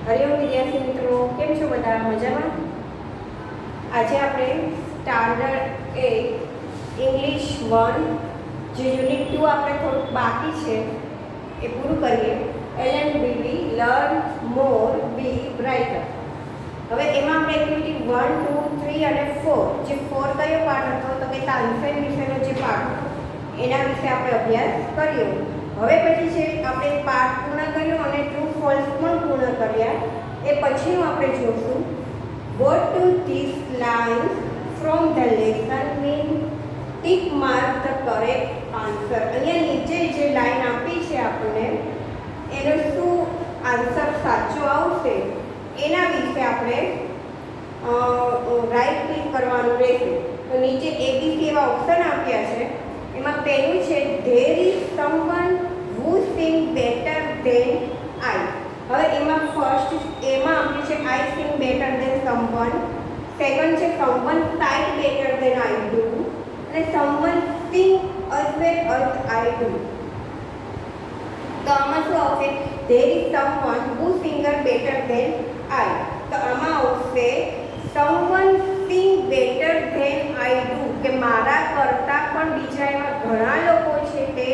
હરિઓમ વિદ્યાર્થી મિત્રો, કેમ છો બધા? મજામાં? આજે આપણે સ્ટાન્ડર્ડ 8 ઇંગ્લિશ 1 જે યુનિટ 2 આપણે થોડુંક બાકી છે એ પૂરું કરીએ. LMBB લર્ન મોર બી બ્રાઇટર. હવે એમાં આપણે એક્ટિવિટી 1, 2, 3 અને 4, જે 4 કયો પાઠ હતો તો કે તાનસેન વિશેનો જે પાઠ હતો એના વિશે આપણે અભ્યાસ કર્યો. હવે પછી છે આપણે પાઠ પૂર્ણ કર્યો અને ટ્રુ ફોલ્સ પણ પૂર્ણ કર્યા. એ પછીનું આપણે જોશું what do these lines from the lesson mean. Tick mark the correct answer. અહીંયા નીચે જે લાઈન આપી છે આપણને એનો શું આન્સર સાચો આવશે એના વિશે આપણે રાઈટ ક્લિક કરવાનું રહેશે. તો નીચે એબીસી એવા ઓપ્શન આપ્યા છે. એમાં પહેલું છે there is someone who sing better than I. હવે એમાં ફર્સ્ટ એમાં આપ્યું છે I sing better than someone. Second છે સમવન સાઇટ બેટર ધેન આઈ ડુ અને someone sing as well as I do. તો આમાં શું આવશે? There is someone who singer better than I. તો આમાં આવશે someone sing better than I do, કે મારા કરતાં પણ બીજા એવા ઘણા લોકો છે તે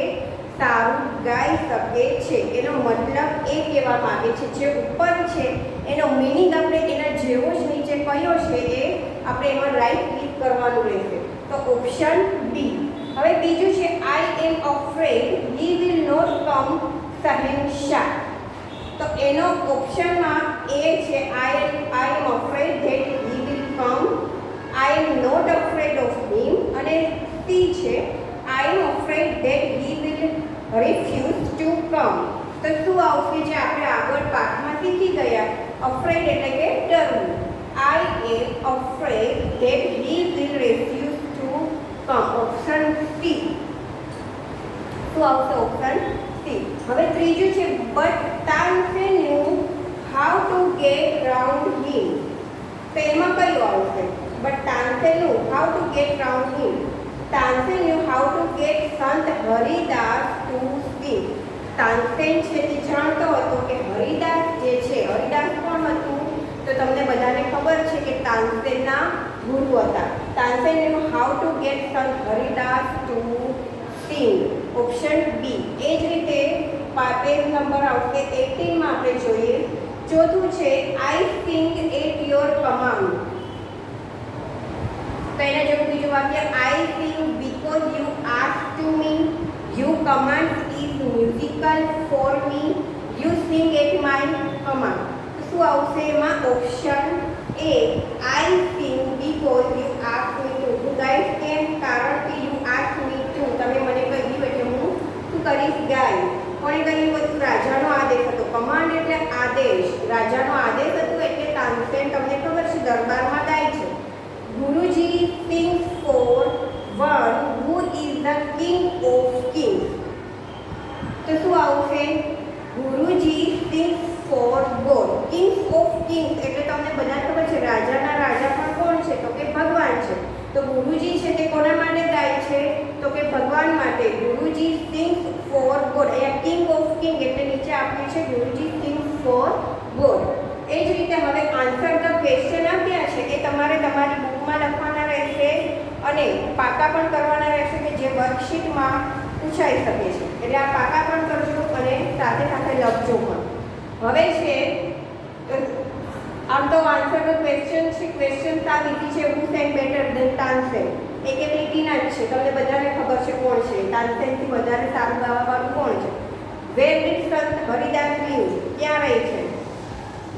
સારું ગાઈ શકે છે. એનો મતલબ એ કહેવા માંગે છે જે ઉપર છે એનો મિનિંગ આપણે એના જેવો જ નીચે કયો છે એ આપણે એમાં રાઈટ ક્લિક કરવાનું રહેશે. તો ઓપ્શન બી. હવે બીજું છે I am afraid he will not come શહેનશાહ. તો એનો ઓપ્શનમાં એ છે I am afraid that he will come. I am not afraid of him. અને સી છે I am afraid that he will refuse to come. તો શું આવશે જે આપણે આગળ પાઠમાં શીખી ગયા? અફ્રેડ એટલે કે ડરવું. I am afraid that he will refuse to come. Option C. શું આવશે? Option C. હવે ત્રીજું છે but Tansen knew how to get round him. તો એમાં કયું આવશે? But Tansen knew how to get round him. Tansen knew how to get Sant Haridas to speak. Tansen છે તે જાણતો હતો કે હરિદાસ જે છે, હરિદાસ કોણ હતું? તો તમને બધાને ખબર છે કે તાનસેનના ગુરુ હતા. Tansen knew how to get Sant Haridas to sing. Option B. એ જ રીતે પેજ નંબર આવશે 18 માં આપણે જોઈએ. ચોથું છે I sing at your command. તો એના જેવું બીજું વાક્ય I sing because you ask to me. You command is musical for me. You sing at my command. તો શું આવશે એમાં? Option A I sing because you ask me to. હું ગાઈશ કેમ? કારણ કે યુ આસ્ક મી ટુ. તમે મને કહ્યું એટલે હું શું કરીશ? ગાઈશ. કોણે કહ્યું હતું? રાજાનો આદેશ હતો. કમાન્ડ એટલે આદેશ. રાજાનો આદેશ હતો એટલે તાનસેન તમને ખબર છે દરબારમાં ગાય છે. Guruji sings for one who is the king of kings. તો શું આવશે? Guruji sings for God. Kings of kings એટલે તમને બધા ખબર છે રાજાના રાજા પણ કોણ છે? તો કે ભગવાન છે. તો ગુરુજી છે તે કોના માટે ગાય છે? તો કે ભગવાન માટે. ગુરુજી સિંગ્સ ફોર ગોડ. અહીંયા કિંગ ઓફ કિંગ એટલે નીચે આપ્યું છે ગુરુજી સિંગ્સ ફોર ગોડ. એ જ રીતે હવે આન્સર ધ ક્વેશ્ચન આપ્યા છે એ તમારે તમારી બુકમાં લખવાના રહેશે અને પાકા પણ કરવાના રહેશે કે જે વર્કશીટમાં પૂછાઈ શકે છે. એટલે આ પાકા પણ કરજો અને સાથે સાથે લખજો પણ. હવે છે આમ તો આન્સર ધ ક્વેશ્ચન છે. ક્વેશ્ચન આ લીધી છે હુ સેંગ બેટર ધેન તાનસેન. એક લીટીના જ છે. તમને બધાને ખબર છે કોણ છે. તાનસેનથી વધારે સારું ગાવાવાળું કોણ છે? વેર ડીડ સંત હરિદાસ લીવ. ક્યાં રહે છે?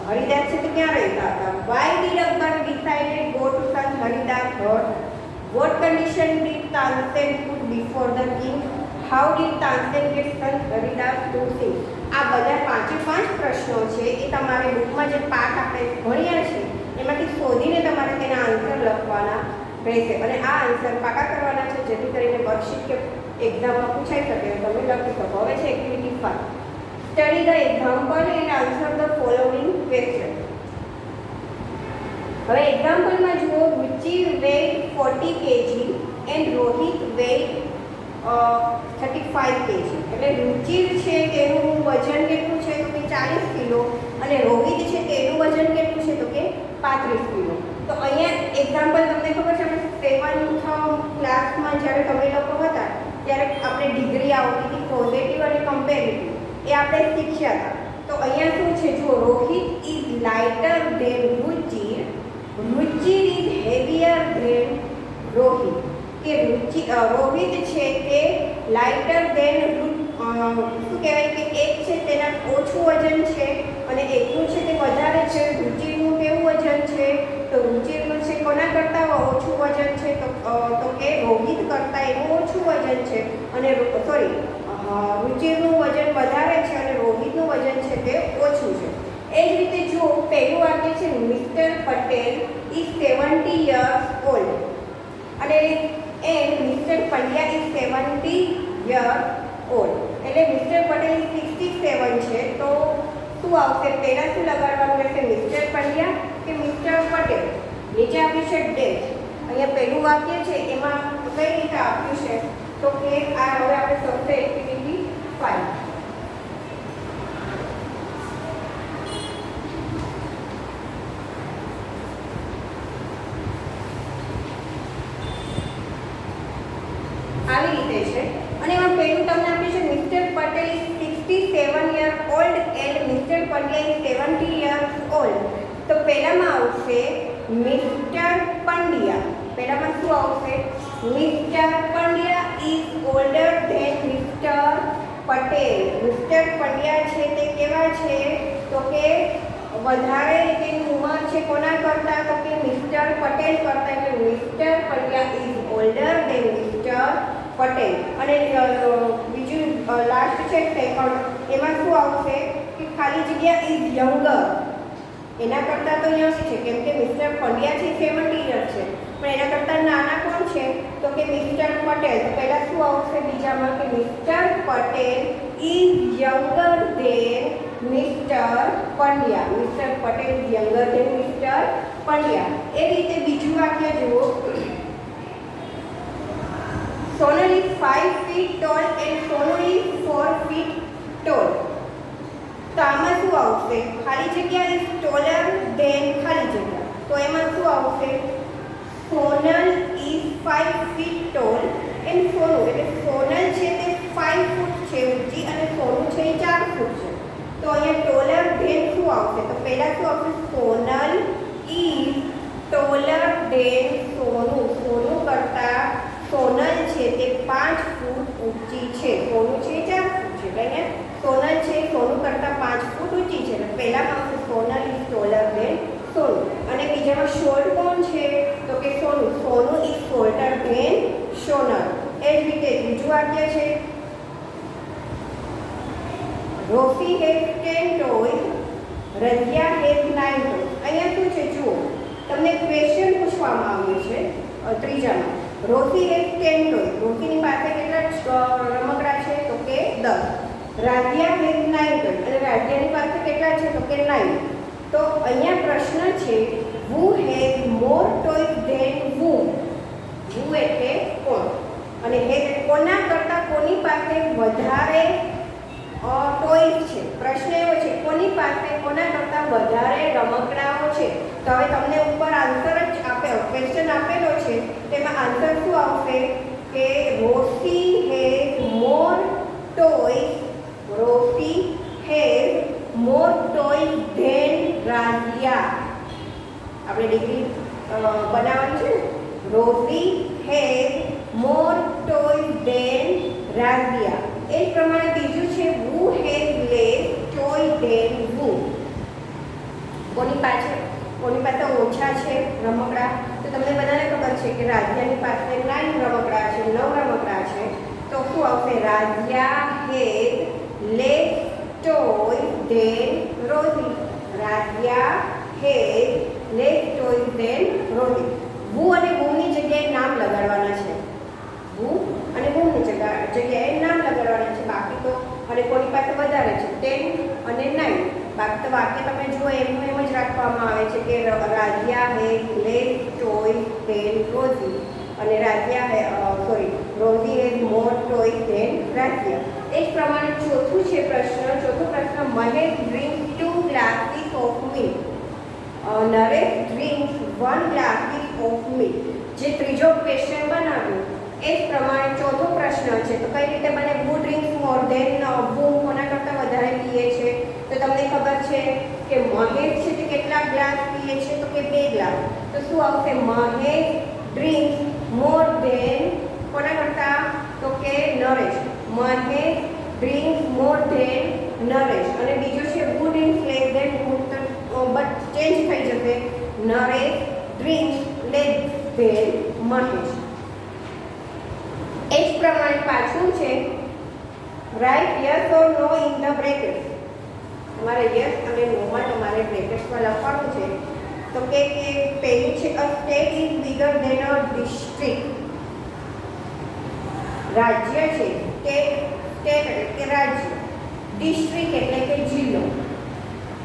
હરિદાસ છે તો ક્યાં રહેતા હતા? Why did Akbar decided go to Sant Haridas hut. What condition did Tansen put before the king. How did Tansen get Sant Haridas to સિંગ. આ બધા 5 પ્રશ્નો છે એ તમારે બુકમાં જે પાઠ આપણે ભણ્યા છે એમાંથી શોધીને તમારે તેના આન્સર લખવાના રહેશે અને આ આન્સર પાકા કરવાના છે જેથી કરીને વર્કશીટ કે એક્ઝામમાં પૂછાઈ શકે તમે લખી શકો. હવે છે activity 5. Study the example and answer the following question. હવે એક્ઝામ્પલમાં જુઓ Ruchi weight 40 kg and Rohit weight 35 kg. એટલે રુચિર છે તેનું વજન કેટલું છે? તો કે 40 કિલો અને રોહિત છે 35 કિલો. તો અહીંયા એક્ઝામ્પલ તમને ખબર છે, આપણે 7th ક્લાસમાં જ્યારે તમે લોકો હતા ત્યારે આપણે ડિગ્રી આવતી હતી પોઝિટિવ અને કમ્પેરેટિવ, એ આપણે શીખ્યા હતા. તો અહીંયા શું છે, જો Rohit is lighter than Ruchir, Ruchir is heavier than Rohit. કે રોહિત છે તે લાઇટર ધેન શું કહેવાય કે એક છે તેના ઓછું વજન છે અને એકનું છે તે વધારે છે. રુચિરનું કેવું વજન છે, તો રુચિરનું છે કોના કરતાં ઓછું વજન છે, તો કે રોહિત કરતાં એનું ઓછું વજન છે. અને રુચિરનું વજન વધારે છે અને રોહિતનું વજન છે તે ઓછું છે. એ જ રીતે જો પહેલું વાક્ય છે, mister Patel is 70 years old અને mister Pandya is 70 years old. એટલે મિસ્ટર પટેલ 67 છે, તો શું આવશે, પહેલાં શું લગાડવાનું રહેશે, મિસ્ટર પંડ્યા કે મિસ્ટર પટેલ. નીચે આપ્યું છે ડેશ. અહીંયા પહેલું વાક્ય છે એમાં કઈ રીતે આપ્યું છે, તો કે આ હવે આપણે શોધશે એક્ટિવિટી 5. આવી રીતે છે અને એમાં પહેલું તમને આપ્યું છે, mister Patel is 67 years old and mister Pandya is 70 years old. તો પહેલામાં આવશે મિસ્ટર પંડ્યા. પહેલામાં શું આવશે, mister Pandya is older than mister Patel. Mister Pandya છે તે કેવા છે, તો કે વધારે તેની ઉંમર છે કોના કરતાં, તો કે મિસ્ટર પટેલ કરતાં. એટલે mister Pandya is older than mister Patel. અને બીજું લાસ્ટ છે સેકન્ડ, એમાં શું આવશે કે ખાલી જગ્યા ઇઝ યંગર. એના કરતાં તો યંગ છે કેમ કે મિસ્ટર પંડ્યા છે 70 યર છે, પણ એના કરતાં નાના કોણ છે, તો કે મિસ્ટર પટેલ. તો પહેલાં શું આવશે બીજામાં કે mister Patel is younger than mister Pandya. Mister Patel is younger than mister Pandya. એ રીતે બીજું વાક્ય જુઓ, Sonal is 5 feet tall and Sonu is 4 feet tall. તો આમાં શું આવશે, ખાલી જગ્યા ઇઝ ટોલર ધેન ખાલી જગ્યા. તો એમાં શું આવશે, Sonal is 5 feet tall and Sonu, એટલે સોનલ છે તે 5 ફૂટ છે ઊંચી અને સોનુ છે 4 ફૂટ છે. તો અહીંયા ટોલર ધેન શું આવશે, તો પહેલાં શું આવશે, સોનલ ઇઝ ટોલર ધેન સોનુ. સોનુ કરતાં સોનલ છે તે 5 ફૂટ ઊંચી છે, સોનુ છે 4 ફૂટ છે. એટલે અહીંયા સોનલ છે સોનુ કરતાં 5 ફૂટ ઊંચી છે. એટલે પહેલામાં આવશે સોનલ ઇઝ ટોલર ધેન સોનુ. અને બીજામાં શોર્ટ કોણ છે, તો કે સોનુ. સોનુ ઇઝ શોર્ટર ધેન સોનલ. એ જ રીતે બીજું વાક્ય છે, રોફી has 10 toys, Razia has 9 toys. અહીંયા શું છે જુઓ, તમને ક્વેશ્ચન પૂછવામાં આવ્યું છે ત્રીજામાં. રોફી હેઝ 10 toys. રોફીની પાસે કેટલા રમકડા છે, તો કે 10. રાધિયા હેઝ 9 toys. અને રાધિયાની પાસે કેટલા છે, તો કે 9. તો અહીંયા પ્રશ્ન છે, who has more toys than whom? who એટલે કોણ અને હેઝ કોના કરતાં કોની પાસે વધારે ટોયસ છે. પ્રશ્ન એવો છે કોની પાસે કોના કરતાં વધારે રમકડાઓ છે. તો હવે તમને ઉપર આન્સર જ ક્વેશ્ચન આપેલો છે, તેમાં આન્સર શું આવશે કે રોફી હેઝ મોર ટોયસ. રોફી has more toys than Radhiya. આપણે ડિગ્રી બનાવવાની છે ને. રોફી has more toys than Radhiya. એ જ પ્રમાણે બીજું છે, who has less toy than who? કોની પાસે ઓછા છે રમકડા? તો તમને બધાને ખબર છે કે રાધિયાની પાસે 9 રમકડા છે, 9 રમકડા છે. તો શું આવશે, Radhiya has less toy than Rosie. Radhiya has less toy than Rosie. who અને whomની જગ્યાએ નામ લગાડવાના છે. who અને whomની જગ્યાએ નામ લગાડવાના છે. બાકી તો અને કોની પાસે વધારે છે 10 અને 9. બાકી તો વાક્ય તમે જુઓ એમનું એમ જ રાખવામાં આવે છે કે Radhiya has less toy than Rosie અને Rosie has more toy than Radhiya. એ જ પ્રમાણે ચોથો પ્રશ્ન, Mahesh drinks 2 glasses of milk. Naresh drink 1 glasses of milk. જે ત્રીજો ક્વેશ્ચન બનાવ્યો એ જ પ્રમાણે ચોથો પ્રશ્ન છે તો કઈ રીતે બને who drinks more than who કોના કરતાં વધારે પીએ છે તો તમને ખબર છે કે મહેશ છે તે કેટલા ગ્લાસ પીએ છે તો કે 2 ગ્લાસ તો શું આવશે મહેશ ડ્રિંક્સ મોર ધેન કોના કરતાં તો કે Naresh Mahesh drinks more than Naresh અને બીજું છે who drinks less than who but change થઈ જશે Naresh drinks less than Mahesh એ જ પ્રમાણે પાછું છે right yes or no in the brackets તમારે યસ અને નોમાં તમારે બ્રેકેટ્સમાં લખવાનું છે તો કે પહેલું છે a state is bigger than a district રાજ્ય છે સ્ટેટ એટલે કે રાજ્ય ડિસ્ટ્રિક્ટ એટલે કે જિલ્લો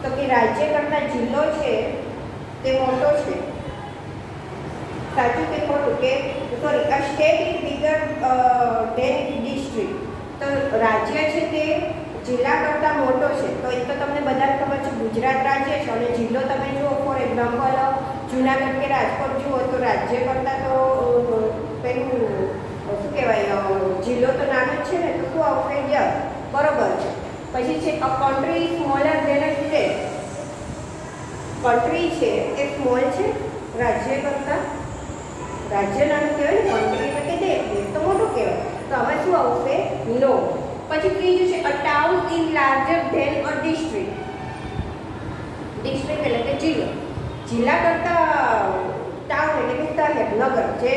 તો કે રાજ્ય કરતાં જિલ્લો છે તે મોટો છે સાચું કે ખોટું કે sorry a state is bigger than district તો રાજ્ય છે તે જિલ્લા કરતાં મોટો છે તો એ તો તમને બધાને ખબર છે ગુજરાત રાજ્ય છે અને જિલ્લો તમે જુઓ ફોર એક્ઝામ્પલ જુનાગઢ કે રાજકોટ જુઓ તો રાજ્ય કરતાં તો પેલું શું કહેવાય જિલ્લો તો નાનો જ છે ને તો શું આવશે યસ બરોબર છે પછી છે a country smaller than a state country છે એ સ્મોલ છે રાજ્ય કરતાં રાજ્ય નાનું કહેવાય ને કન્ટ્રી એટલે કે દેશ તો મોટું કહેવાય તો આમાં શું આવશે નો પછી ત્રીજું છે a town is larger than a district district એટલે કે જિલ્લો જિલ્લા કરતાં ટાઉન એટલે કે શહેર નગર જે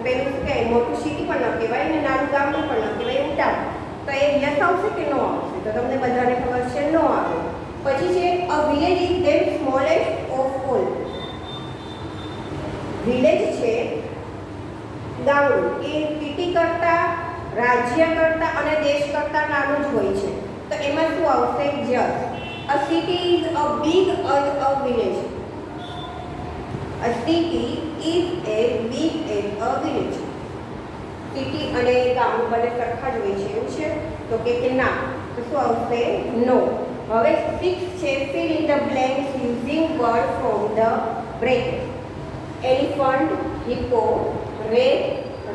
પેલું શું કહેવાય મોટું સિટી પણ ન કહેવાય ને નાનું ગામનું પણ ન કહેવાય એવું ટાઉન તો એ યસ આવશે કે નો આવશે તો તમને બધાને ખબર છે નો આવે પછી છે a village is than smallest of all village છે ગામડું એ સિટી કરતાં રાજ્ય કરતાં અને દેશ કરતાં નાનું જ હોય છે તો એમાં શું આવશે yes a city is a big a village a city is A big as a village city અને ગામડું બંને સરખા જ હોય છે એવું છે તો કે ના તો શું આવશે નો હવે 6 છે fill in the blanks using word from the bracket elephant hippo rat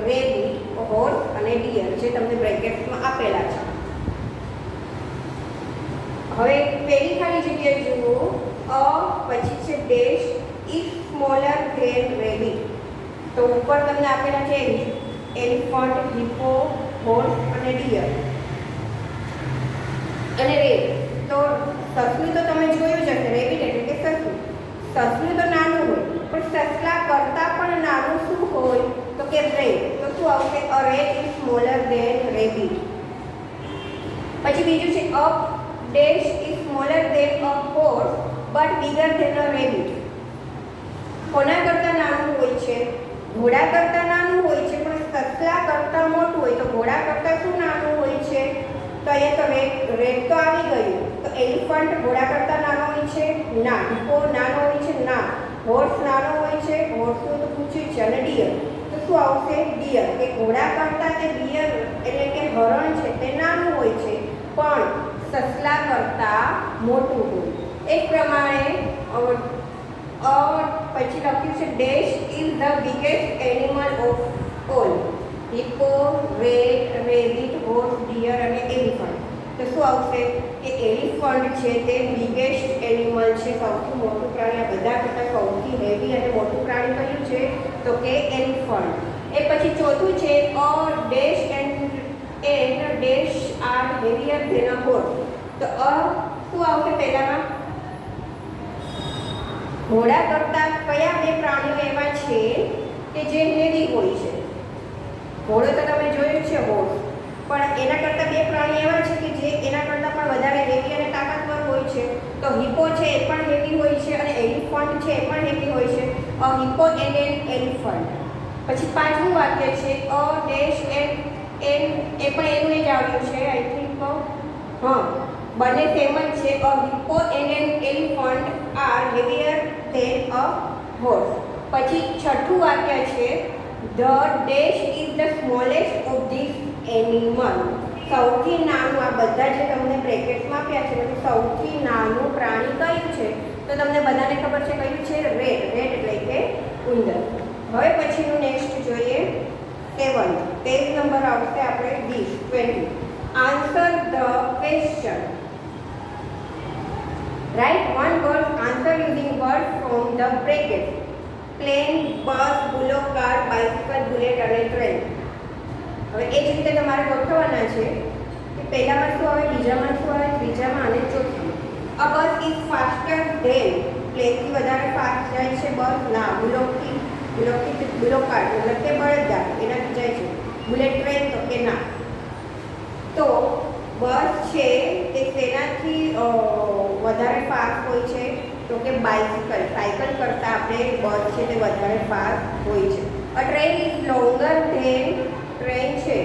rabbit horse અને deer જે તમને બ્રેકેટ્સમાં આપેલા છે હવે પહેલી ખાલી જગ્યાએ જુઓ અ પછી છે dash is smaller than rabbit તો ઉપર તમને આપેલા છે એલિફન્ટ હિપ્પો હોર્સ અને ડિયર અને રેબ તો સસલું તો તમે જોયું જ હશે રેબિટ એટલે કે સસલું સસલું તો નાનું હોય પણ સસલા કરતાં પણ નાનું શું હોય તો કે રેબ તો શું આવશે અ રેબ ઇઝ સ્મોલર ધેન રેબિટ પછી બીજું છે a dash is smaller than a horse but bigger than a rabbit કોના કરતાં નાનું હોય છે ઘોડા કરતાં નાનું હોય છે પણ સસલા કરતાં મોટું હોય તો ઘોડા કરતાં શું નાનું હોય છે તો અહીંયા તો રેડ તો આવી ગયું તો એલિફન્ટ ઘોડા કરતાં નાનો હોય છે ના હિપ્પો નાનો હોય છે ના હોર્સ નાનો હોય છે હોર્સનું તો પૂછ્યું છે અને ડિયર તો શું આવશે ડિયર કે ઘોડા કરતાં તે ડિયર એટલે કે હરણ છે તે નાનું હોય છે પણ સસલા કરતાં મોટું હોય એ પ્રમાણે પછી લખ્યું છે dash is the biggest animal of all hippo રેડ રેબિટ હોર્સ ડિયર અને એલિફન્ટ તો શું આવશે કે એલિફન્ટ છે તે બિગેસ્ટ એનિમલ છે સૌથી મોટું પ્રાણી આ બધા કરતાં સૌથી હેવી અને મોટું પ્રાણી કયું છે તો કે એલિફન્ટ એ પછી ચોથું છે a dash and dash are heavier than a horse તો શું આવશે પહેલામાં ઘોડા કરતાં કયા બે પ્રાણીઓ એવા છે કે જે હેવી હોય છે ઘોડો તો તમે જોયું છે હોર્સ પણ એના કરતાં બે પ્રાણી એવા છે કે જે એના કરતાં પણ વધારે હેવી અને તાકાતવર હોય છે તો હિપ્પો છે એ પણ હેવી હોય છે અને એલિફન્ટ છે એ પણ હેવી હોય છે a hippo and an elephant પછી પાંચમું વાક્ય છે અ ડેશ એન્ડ એ પણ એનું જ આવ્યું છે આઈ થિંક હા બંને સેમ જ છે a hippo and an elephant are heavier than a horse પછી છઠ્ઠું વાક્ય છે the dash is the smallest of this animal સૌથી નાનું આ બધા જે તમને બ્રેકેટ્સમાં આપ્યા છે એટલે સૌથી નાનું પ્રાણી કયું છે તો તમને બધાને ખબર છે કયું છે રેટ એટલે કે ઉંદર. હવે પછીનું નેક્સ્ટ જોઈએ 7th પેજ નંબર આવશે આપણે 20. Answer the question. Write one word answer using word from the bracket. Plane, bus, bullock car, bicycle, bullet અને ટ્રેન. હવે એ જ રીતે તમારે ગોઠવવાના છે કે પહેલામાં શું આવે, બીજામાં શું આવે, ત્રીજામાં અને ચોથામાં. અ બસ ઇઝ ફાસ્ટર ધેન. પ્લેનથી વધારે ફાસ્ટ જાય છે બસ? ના. બુલોક કાર્ટ મતલબ કે બળદગાડી એનાથી જાય છે. બુલેટ ટ્રેન તો કે ના. તો બસ છે તે શેનાથી વધારે ફાસ્ટ હોય છે? તો કે બાઇસિકલ. સાયકલ કરતાં આપણે બસ છે તે વધારે ફાસ્ટ હોય છે. A train is longer than. Train છે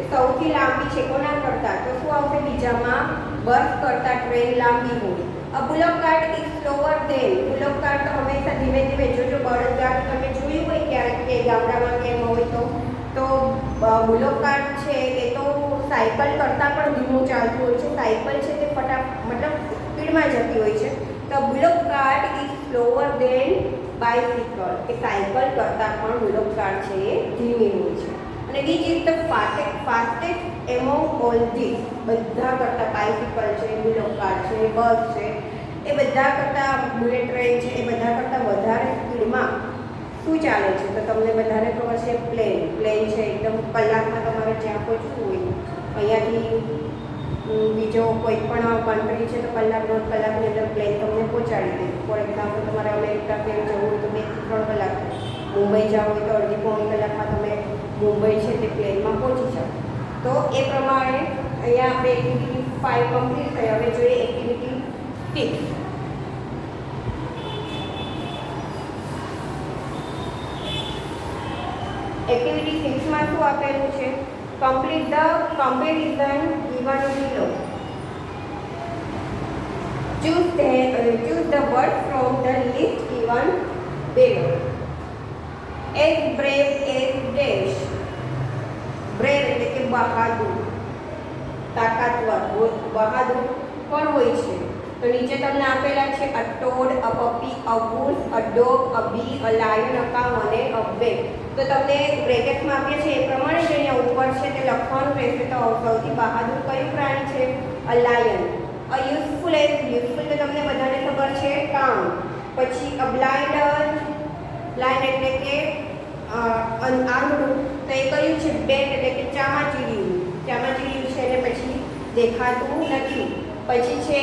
એ સૌથી લાંબી છે કોના કરતાં? તો શું આવશે બીજામાં? બસ કરતાં ટ્રેન લાંબી હોય. A bullock cart is slower than. Bullock cart તો હંમેશા ધીમે ધીમે જોજો. બળદગાડી તમે જોયું હોય ક્યારેક કે ગામડામાં કેમ હોય તો બુલોક કાર્ટ છે એ તો સાયકલ કરતાં પણ ધીમું ચાલતું હોય છે. સાયકલ છે તે મતલબ સ્પીડમાં જતી હોય છે. તો bullock cart is slower than bicycle. કે સાયકલ કરતાં પણ બુલોક કાર્ટ છે એ ધીમી હોય છે. અને which is the fastest among all this. બધા કરતાં બાઇસિકલ છે, બુલોક કાર્ટ છે, બસ છે એ બધા કરતાં બુલેટ ટ્રેન છે એ બધા કરતાં વધારે સ્પીડમાં શું ચાલે છે? તો તમને બધાને ખબર છે પ્લેન. પ્લેન છે એકદમ કલાકમાં તમારે જ્યાં પહોંચવું હોય અહીંયાથી બીજો કોઈ પણ કન્ટ્રી છે તો કલાકની અંદર પ્લેન તમને પહોંચાડી દે. ફોર એક્ઝામ્પલ તમારે અમેરિકા કે જવું હોય તો 2 થી 3 કલાક. મુંબઈ જવું હોય તો અડધી પોણી કલાકમાં તમે મુંબઈ છે તે પ્લેનમાં પહોંચી જાઓ. તો એ પ્રમાણે અહીંયા આપણે એક્ટિવિટી 5 કમ્પ્લીટ થઈ. હવે જોઈએ એક્ટિવિટી 6. એક્ટિવિટી 6માં શું આપેલું છે? Complete the comparison given below. choose the word from the list given below. as brave as dash. brave એટલે કે બહાદુર, તાકાતવર. બહાદુર કોણ હોય છે? તો નીચે તમને આપેલા છે a toad, a puppy, a wolf, a dog, a bee, a lion, a cow અને અ બેર. તો તમને બ્રેકેટમાં આપ્યા છે એ પ્રમાણે જ અહીંયા ઉપર છે તે લખવાનું રહેશે. તો સૌથી બહાદુર કયું પ્રાણી છે? અ લાયન. અ યુઝફુલ તો તમને બધાને ખબર છે કાઉ. પછી અ બ્લાઇન્ડ એટલે કે આંધળું તો એ કયું છે? બેટ એટલે કે ચામાચીડિયું છે અને પછી દેખાતું નથી. પછી છે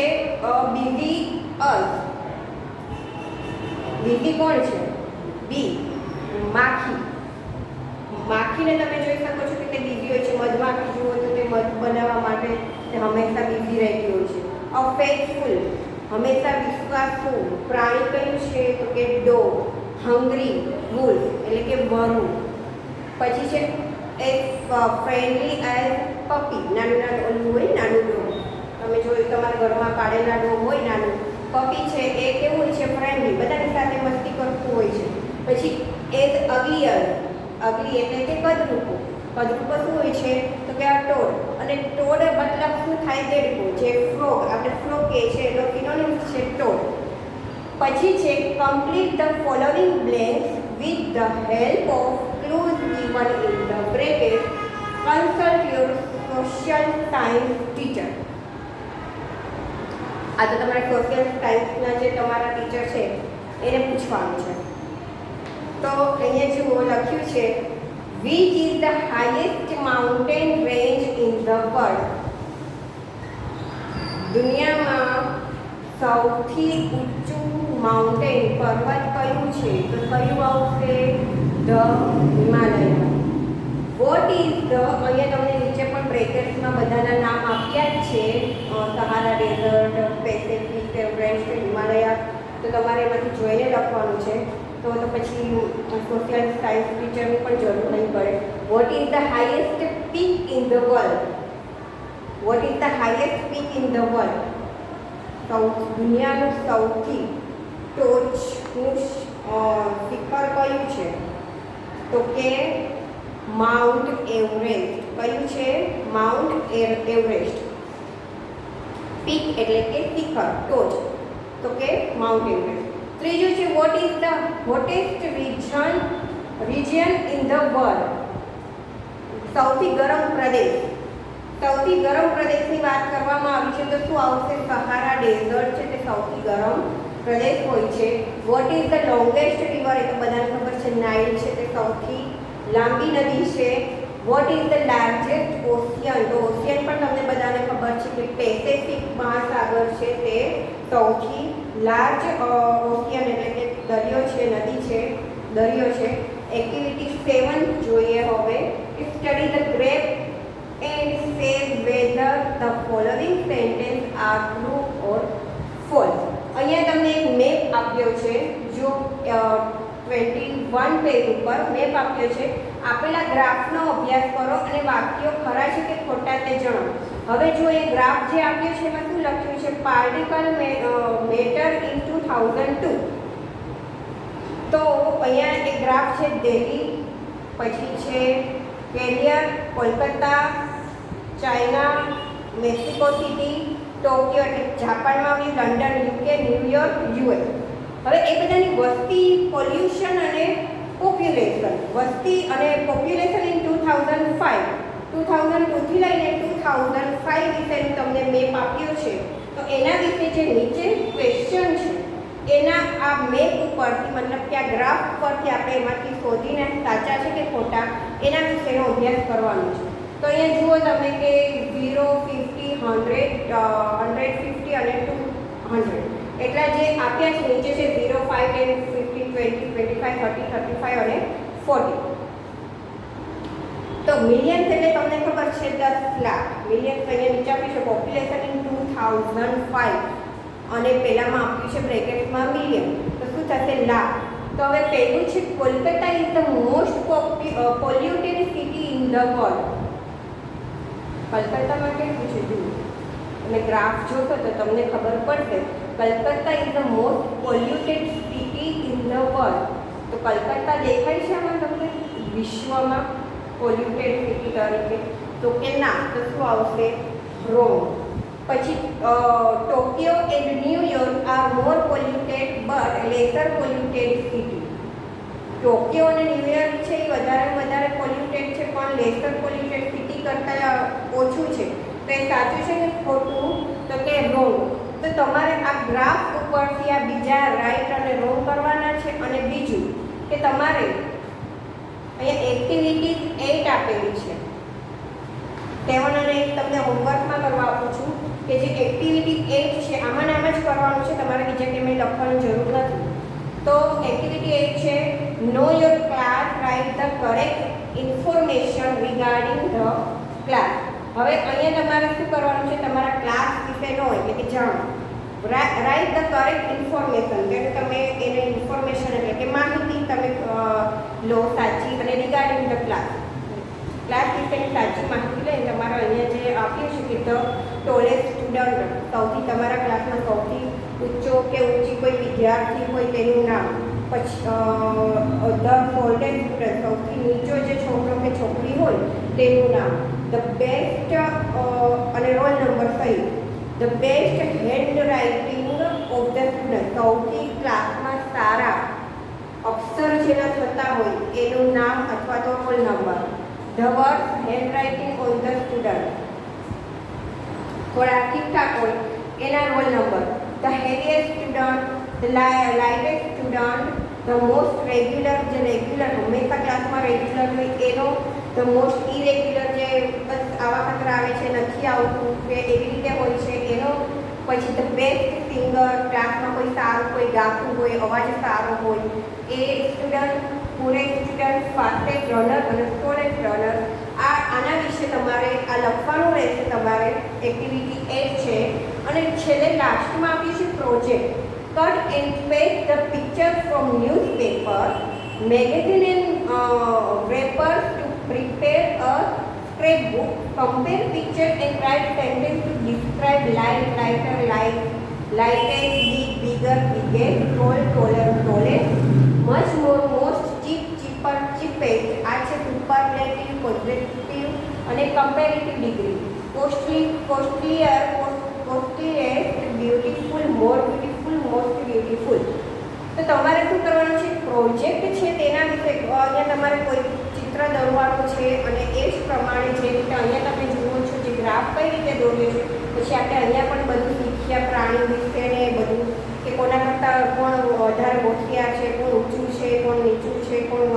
બીઝી અસ. બીઝી કોણ છે? બી. માખી. માખીને તમે જોઈ શકો છો કે તે બીઝી હોય છે. મધમાખી જુઓ તો તે મધ બનાવવા માટે તે હંમેશા બીઝી રહેતી હોય છે. અ ફેથફુલ હંમેશા વિશ્વાસુ પ્રાણી કયું છે? તો કે ડોગ. હંગ્રી વૂલ્ફ એટલે કે વરુ. પછી છે એઝ ફ્રેન્ડલી એઝ પપી. નાનું ઓલું હોય નાનું ડોગ. તમે જોયું તમારા ઘરમાં પાળેલા ડોગ હોય નાનું. પપી છે એ કેવું હોય છે? ફ્રેન્ડલી, બધાની સાથે મસ્તી કરતું હોય છે. પછી એઝ અગલી એટલે કે કદરૂપો. કદરૂપો શું હોય છે? તો કે આ ટોડ. અને ટોડ મતલબ શું થાય? દેડકો. જે ફ્રોગ આપણે ફ્રોગ કહે છે એનો સિનોનિમ છે ટોડ. પછી છે complete the following blanks with the help of clues given in the bracket. Consult your social science teacher. આ તો તમારા સોશિયલ સાયન્સના જે તમારા ટીચર છે એને પૂછવાનું છે. તો અહીંયા જુઓ લખ્યું છે which is the highest mountain range in the world. દુનિયામાં સૌથી ઊંચું માઉન્ટેન પર્વત કયું છે? તો કયું આવશે? The Himalaya. Vote is the અહીંયા તમને નીચે પણ બ્રેકેટ્સમાં બધાના નામ આપ્યા જ છે. Sahara desert, Pacific, Everest, Himalaya. તો તમારે એમાંથી જોઈને લખવાનું છે. તો પછી સોશિયલ સાયન્સ ટીચરની પણ જરૂર નહીં પડે. Vote is the highest peak in the world? Vote is the highest peak in the world? દુનિયાનું સૌથી ટોચનું શિખર કયું છે? તો કે માઉન્ટ એવરેસ્ટ. કયું છે? Mount Everest. પીક એટલે કે શિખર, ટોચ. તો કે માઉન્ટ એવરેસ્ટ. ત્રીજું છે what is the hottest region in the world. સૌથી ગરમ પ્રદેશ. સૌથી ગરમ પ્રદેશની વાત કરવામાં આવી છે તો શું આવશે? સહારા ડેઝર્ટ છે તે સૌથી ગરમ પ્રદેશ હોય છે. What is the longest river? એ તો બધાને ખબર છે, નાઇલ છે તે સૌથી લાંબી નદી છે. What is the largest ocean? તો ઓશિયન પણ તમને બધાને ખબર છે કે પેસિફિક મહાસાગર છે તે સૌથી લાર્જ ઓશિયન એટલે કે દરિયો છે, નદી છે, દરિયો છે. એક્ટિવિટી 7 જોઈએ હવે. Study the grape and say whether the following sentence are true or false. અહીંયા તમને એક મેપ આપ્યો છે. જો 21 પેજ ઉપર મેપ આપ્યો છે. આપેલા ગ્રાફનો અભ્યાસ કરો અને વાક્યો ખરા છે કે ખોટા તે જણાવો. હવે જો એ ગ્રાફ જે આપ્યો છે એમાં શું લખ્યું છે? Particle matter in 2002. તો અહીંયા એક ગ્રાફ છે દિલ્હી, પછી છે કેરિયર, Kolkata, China, Mexico City, Tokyo એટલે જાપાનમાં આવ્યું, લંડન યુકે, ન્યુયોર્ક યુએસ. હવે એ બધાની વસ્તી, પોલ્યુશન અને પોપ્યુલેશન. વસ્તી અને પોપ્યુલેશન ઇન 2005, 2002 થી લઈને 2005 વિશેનું તમને મેપ આપ્યું છે. તો એના વિશે જે નીચે ક્વેશ્ચન છે એના આ મેપ ઉપરથી, મતલબ કે આ ગ્રાફ ઉપરથી આપણે એમાંથી શોધીને સાચા છે કે ખોટા એના વિશેનો અભ્યાસ કરવાનો છે. તો અહીંયા જુઓ તમે કે 0, 50, 100, 150 અને 200 એટલા જે આપ્યા છે. નીચે છે 0, 5, 10, 15, 20, 25, 30, 35 અને 40. તો મિલિયન્સ એટલે તમને ખબર છે 10 લાખ. મિલિયન્સ અહીંયા નીચે આપ્યું છે પોપ્યુલેશન ઇન 2005 અને પહેલામાં આપ્યું છે બ્રેકેટમાં મિલિયન. તો શું થશે? લાખ. તો હવે પહેલું છે Kolkata is the most polluted city in the world. કલકત્તામાં કેટલું છે જુઓ, તમે ગ્રાફ જોશો તો તમને ખબર પડશે. Calcutta is the most polluted city in the world. તો કલકત્તા દેખાય છે આમાં તમને વિશ્વમાં પોલ્યુટેડ સિટી તરીકે? તો કે ના. તો શું આવશે? રોંગ. પછી Tokyo and New York are more polluted but laser polluted city. Tokyo અને ન્યુયોર્ક છે એ વધારે પોલ્યુટેડ છે પણ લેસર પોલ્યુટેડ સિટી કરતાં ઓછું છે. તો એ સાચું છે કે ખોટું? તો કે રોંગ. તો તમારે આ ગ્રાફ ઉપરથી આ બીજા રાઈટ અને રોંગ કરવાના છે. અને બીજું કે તમારે અહીંયા એક્ટિવિટી 8 આપેલી છે. 7 અને 8 તમને હોમવર્કમાં કરવા આપું છું કે જે એક્ટિવિટી 8 છે આમાં આમ જ કરવાનું છે, તમારે બીજા કે મેં લખવાની જરૂર નથી. તો એક્ટિવિટી 8 છે know your class, write the correct information regarding the class. હવે અહીંયા તમારે શું કરવાનું છે? તમારા ક્લાસ વિશેનો એટલે કે જાણો. રાઇટ ધ કરેક્ટ ઇન્ફોર્મેશન એટલે તમે એને ઇન્ફોર્મેશન એટલે કે માહિતી તમે લો સાચી, અને રિગાર્ડિંગ ધ ક્લાસ વિશેની સાચી માહિતી લઈને તમારે અહીંયા જે આપ્યું છે કે ધ ટોલેસ્ટ સ્ટુડન્ટ, સૌથી તમારા ક્લાસમાં સૌથી ઊંચો કે ઊંચી કોઈ વિદ્યાર્થી હોય તેનું નામ. પછી ધ શોર્ટેસ્ટ સ્ટુડન્ટ, સૌથી નીચો જે છોકરો કે છોકરી હોય તેનું નામ. ધ બેસ્ટ અને રોલ નંબર સહિત. The best hand writing of the student, સૌથી ક્લાસમાં સારા અક્ષર જેના થતા હોય એનું નામ અથવા તો roll number. The word hand writing on the student, થોડા ઠીકઠાક હોય એના roll number. The heaviest student, the લાઇટેસ્ટ student, the most regular, જે રેગ્યુલર હંમેશા ક્લાસમાં રેગ્યુલર હોય એનો. ધ મોસ્ટ ઇરેગ્યુલર, જે બસ આવા ખાતર આવે છે નથી આવતું કે એવી રીતે હોય છે એનો. પછી ધ બેસ્ટ સિંગર, ક્લાસમાં કોઈ સારું કોઈ ગાતું હોય, અવાજ સારો હોય એ સ્ટુડન્ટ. પૂરેસ્ટ સ્ટુડન્ટ, ફાસ્ટેસ્ટ રનર અને સ્લોએસ્ટ રનર. આના વિશે તમારે આ લખવાનું રહેશે. તમારે એક્ટિવિટી 8 છે. અને છેલ્લે લાસ્ટમાં આપ્યું છે project. Cut and paste the picture from newspaper, magazine and papers to prepare a scrapbook. Compare picture and write sentence to describe light, lighter, light, lightest, big, bigger, biggest, tall, taller, tallest, much more, most, cheap, cheaper, cheapest. આ છે superlative, positive અને comparative degree. Costly, costlier, costliest, beautiful, more beautiful, most beautiful. તો તમારે શું કરવાનું છે, project છે તેના વિશે અહીંયા તમારે કોઈ ચિત્ર દોરવાનું છે અને એ જ પ્રમાણે જે રીતે અહીંયા તમે જુઓ છો જે ગ્રાફ કઈ રીતે દોર્યો છે, પછી આપણે અહીંયા પણ બધું શીખ્યા પ્રાણી વિશે ને બધું કે કોના કરતાં કોણ વધારે હોશિયાર છે, કોણ ઊંચું છે, કોણ નીચું છે, કોણ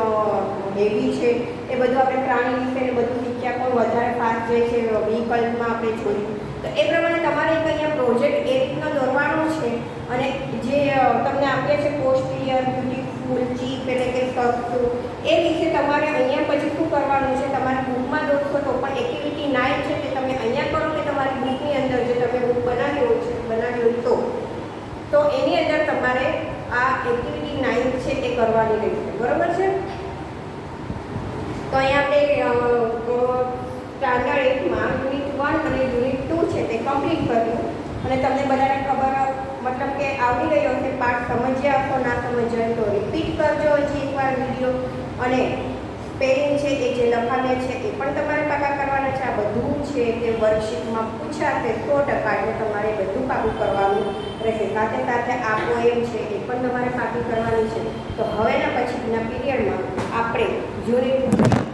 હેવી છે, એ બધું આપણે પ્રાણી વિશે ને બધું શીખ્યા, કોણ વધારે ફાસ્ટ જાય છે વ્હીકલમાં આપણે જોયું. તો એ પ્રમાણે તમારે એક અહીંયા પ્રોજેક્ટ એ રીતનો દોરવાનો છે અને જે તમને આપ્યા છે પોસ્ટિયર, બ્યુટીફુલ, ચીપ એટલે કે સસ્તું, એ વિશે તમારે અહીંયા પછી શું કરવાનું છે, તમારી બુકમાં દોરશો તો પણ એક્ટિવિટી 9 છે તે તમે અહીંયા કરો કે તમારી બુકની અંદર જે તમે બુક બનાવી હોય તો એની અંદર તમારે આ એક્ટિવિટી 9 છે એ કરવાની રહેશે. બરોબર છે? તો અહીંયા આપણે સ્ટાન્ડર્ડ 8માં યુનિટ 1 અને યુનિટ 2 છે તે કમ્પ્લીટ કર્યું અને તમને બધાને ખબર મતલબ કે આવડી ગયો હશે, પાઠ સમજ્યા હશો, ના સમજ્યા તો રિપીટ કરજો હજી એકવાર વિડીયો. અને સ્પેલિંગ છે એ જે લખાવ્યા છે એ પણ તમારે પાકા કરવાના છે. આ બધું છે તે વર્કશીટમાં પૂછાશે 100%, એટલે તમારે બધું પાકું કરવાનું રહેશે. સાથે સાથે આ પોએમ છે એ પણ તમારે પાકી કરવાની છે. તો હવેના પછીના પીરિયડમાં આપણે યુનિટ